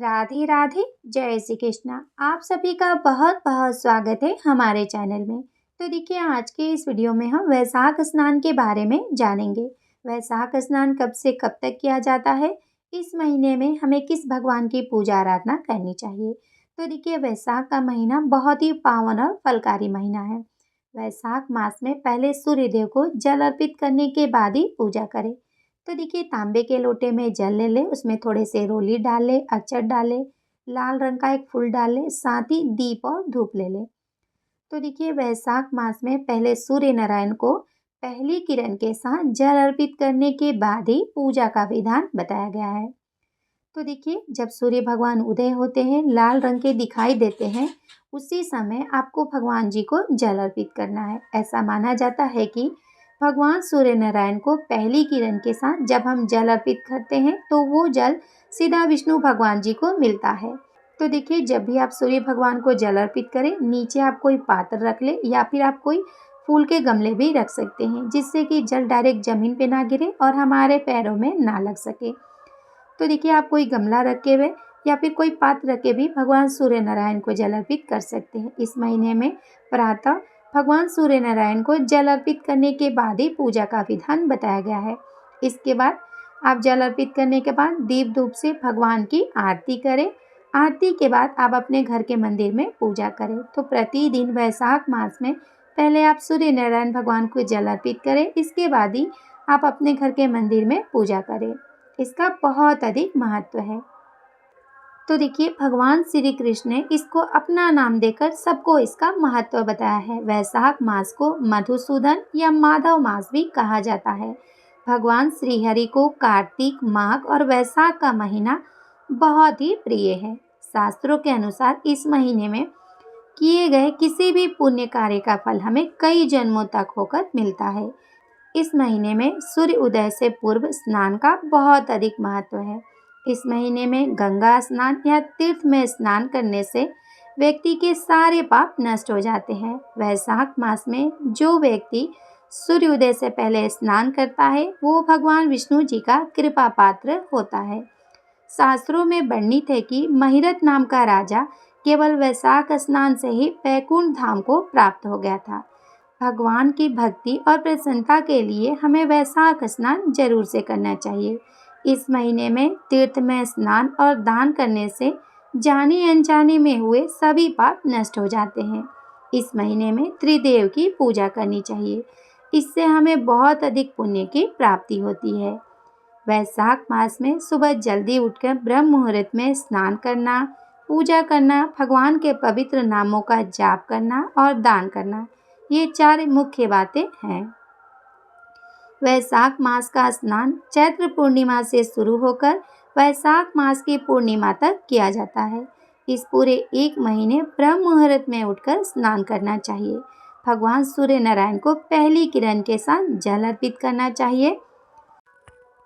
राधे राधे। जय श्री कृष्णा। आप सभी का बहुत बहुत स्वागत है हमारे चैनल में। तो देखिए, आज के इस वीडियो में हम वैशाख स्नान के बारे में जानेंगे। वैशाख स्नान कब से कब तक किया जाता है, इस महीने में हमें किस भगवान की पूजा आराधना करनी चाहिए। तो देखिए, वैशाख का महीना बहुत ही पावन और फलकारी महीना है। वैशाख मास में पहले सूर्यदेव को जल अर्पित करने के बाद ही पूजा करें। तो देखिए, तांबे के लोटे में जल ले ले, उसमें थोड़े से रोली डाल ले, अक्षत डाले, लाल रंग का एक फूल डाल ले, साथ ही दीप और धूप ले ले। तो देखिए, वैशाख मास में पहले सूर्य नारायण को पहली किरण के साथ जल अर्पित करने के बाद ही पूजा का विधान बताया गया है। तो देखिए, जब सूर्य भगवान उदय होते हैं, लाल रंग के दिखाई देते हैं, उसी समय आपको भगवान जी को जल अर्पित करना है। ऐसा माना जाता है कि भगवान सूर्य नारायण को पहली किरण के साथ जब हम जल अर्पित करते हैं तो वो जल सीधा विष्णु भगवान जी को मिलता है। तो देखिए, जब भी आप सूर्य भगवान को जल अर्पित करें, नीचे आप कोई पात्र रख ले या फिर आप कोई फूल के गमले भी रख सकते हैं, जिससे कि जल डायरेक्ट जमीन पे ना गिरे और हमारे पैरों में ना लग सके। तो देखिए, आप कोई गमला रखे हुए या फिर कोई पात्र रखे भी भगवान सूर्य नारायण को जल अर्पित कर सकते हैं। इस महीने में प्रातः भगवान सूर्य नारायण को जल अर्पित करने के बाद ही पूजा का विधान बताया गया है। इसके बाद आप जल अर्पित करने के बाद दीप धूप से भगवान की आरती करें। आरती के बाद आप अपने घर के मंदिर में पूजा करें। तो प्रतिदिन वैशाख मास में पहले आप सूर्य नारायण भगवान को जल अर्पित करें, इसके बाद ही आप अपने घर के मंदिर में पूजा करें। इसका बहुत अधिक महत्व है। तो देखिए, भगवान श्री कृष्ण ने इसको अपना नाम देकर सबको इसका महत्व बताया है। वैशाख मास को मधुसूदन या माधव मास भी कहा जाता है। भगवान श्री हरि को कार्तिक, माघ और वैशाख का महीना बहुत ही प्रिय है। शास्त्रों के अनुसार इस महीने में किए गए किसी भी पुण्य कार्य का फल हमें कई जन्मों तक होकर मिलता है। इस महीने में सूर्य उदय से पूर्व स्नान का बहुत अधिक महत्व है। इस महीने में गंगा स्नान या तीर्थ में स्नान करने से व्यक्ति के सारे पाप नष्ट हो जाते हैं। वैशाख मास में जो व्यक्ति सूर्योदय से पहले स्नान करता है वो भगवान विष्णु जी का कृपा पात्र होता है। शास्त्रों में वर्णित है कि महिरथ नाम का राजा केवल वैशाख स्नान से ही वैकुंठ धाम को प्राप्त हो गया था। भगवान की भक्ति और प्रसन्नता के लिए हमें वैशाख स्नान जरूर से करना चाहिए। इस महीने में तीर्थ में स्नान और दान करने से जाने अनजाने में हुए सभी पाप नष्ट हो जाते हैं। इस महीने में त्रिदेव की पूजा करनी चाहिए, इससे हमें बहुत अधिक पुण्य की प्राप्ति होती है। वैशाख मास में सुबह जल्दी उठकर ब्रह्म मुहूर्त में स्नान करना, पूजा करना, भगवान के पवित्र नामों का जाप करना और दान करना, ये 4 मुख्य बातें हैं। वैशाख मास का स्नान चैत्र पूर्णिमा से शुरू होकर वैशाख मास की पूर्णिमा तक किया जाता है। इस पूरे एक महीने ब्रह्म मुहूर्त में उठकर स्नान करना चाहिए। भगवान सूर्य नारायण को पहली किरण के साथ जल अर्पित करना चाहिए।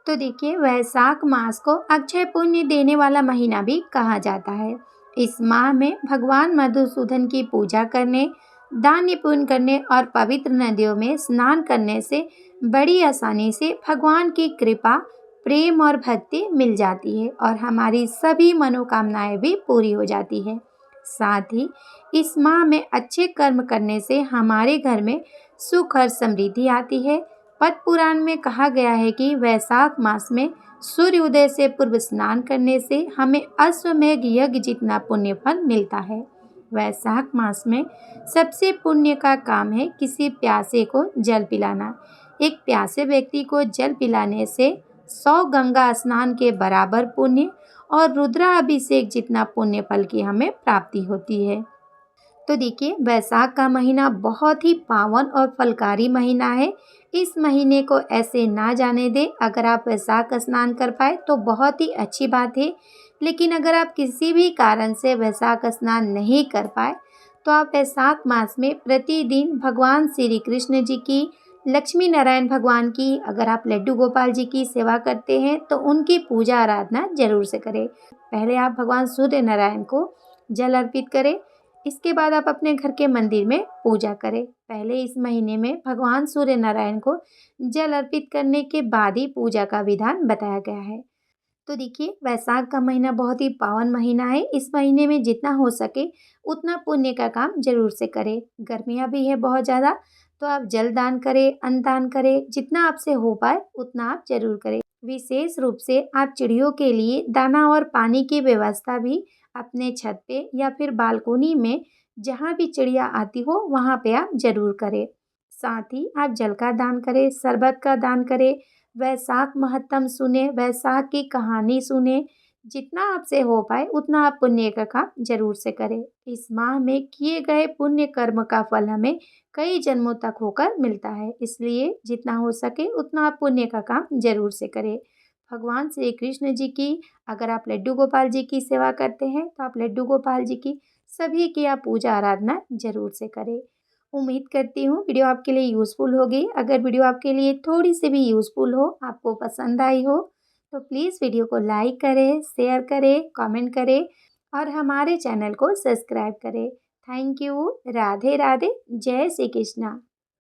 तो देखिए, वैशाख मास को अक्षय पुण्य देने वाला महीना भी कहा जाता है। इस माह में भगवान मधुसूदन की पूजा करने, दान पुण्य करने और पवित्र नदियों में स्नान करने से बड़ी आसानी से भगवान की कृपा, प्रेम और भक्ति मिल जाती है और हमारी सभी मनोकामनाएं भी पूरी हो जाती है। साथ ही इस माह में अच्छे कर्म करने से हमारे घर में सुख और समृद्धि आती है। पद्म पुराण में कहा गया है कि वैशाख मास में सूर्य उदय से पूर्व स्नान करने से हमें अश्वमेघ यज्ञ जितना पुण्य फल मिलता है। वैशाख मास में सबसे पुण्य का काम है किसी प्यासे को जल पिलाना। एक प्यासे व्यक्ति को जल पिलाने से 100 गंगा स्नान के बराबर पुण्य और रुद्राभिषेक जितना पुण्य फल की हमें प्राप्ति होती है। तो देखिए, वैशाख का महीना बहुत ही पावन और फलकारी महीना है। इस महीने को ऐसे ना जाने दें। अगर आप वैशाख स्नान कर पाए तो बहुत ही अच्छी बात है, लेकिन अगर आप किसी भी कारण से वैशाख स्नान नहीं कर पाए तो आप वैशाख मास में प्रतिदिन भगवान श्री कृष्ण जी की, लक्ष्मी नारायण भगवान की, अगर आप लड्डू गोपाल जी की सेवा करते हैं तो उनकी पूजा आराधना जरूर से करें। पहले आप भगवान सूर्य नारायण को जल अर्पित करें, इसके बाद आप अपने घर के मंदिर में पूजा करें। पहले इस महीने में भगवान सूर्य नारायण को जल अर्पित करने के बाद ही पूजा का विधान बताया गया है। तो देखिए, वैशाख का महीना बहुत ही पावन महीना है। इस महीने में जितना हो सके उतना पुण्य का काम ज़रूर से करें। गर्मियाँ भी है बहुत ज़्यादा, तो आप जल दान करें, अन्न दान करें, जितना आपसे हो पाए उतना आप ज़रूर करें। विशेष रूप से आप चिड़ियों के लिए दाना और पानी की व्यवस्था भी अपने छत पे या फिर बालकोनी में, जहाँ भी चिड़िया आती हो वहाँ पे आप ज़रूर करें। साथ ही आप जल का दान करें, शरबत का दान करें, वैशाख महत्तम सुने, वैशाख की कहानी सुने। जितना आपसे हो पाए उतना आप पुण्य का काम ज़रूर से करें। इस माह में किए गए पुण्य कर्म का फल हमें कई जन्मों तक होकर मिलता है, इसलिए जितना हो सके उतना आप पुण्य का काम ज़रूर से करें। भगवान श्री कृष्ण जी की, अगर आप लड्डू गोपाल जी की सेवा करते हैं तो आप लड्डू गोपाल जी की, सभी की आप पूजा आराधना ज़रूर से करें। उम्मीद करती हूँ वीडियो आपके लिए यूज़फुल होगी। अगर वीडियो आपके लिए थोड़ी सी भी यूज़फुल हो, आपको पसंद आई हो, तो प्लीज़ वीडियो को लाइक करें, शेयर करें, कमेंट करें और हमारे चैनल को सब्सक्राइब करें। Thank you. राधे राधे। जय श्री कृष्णा।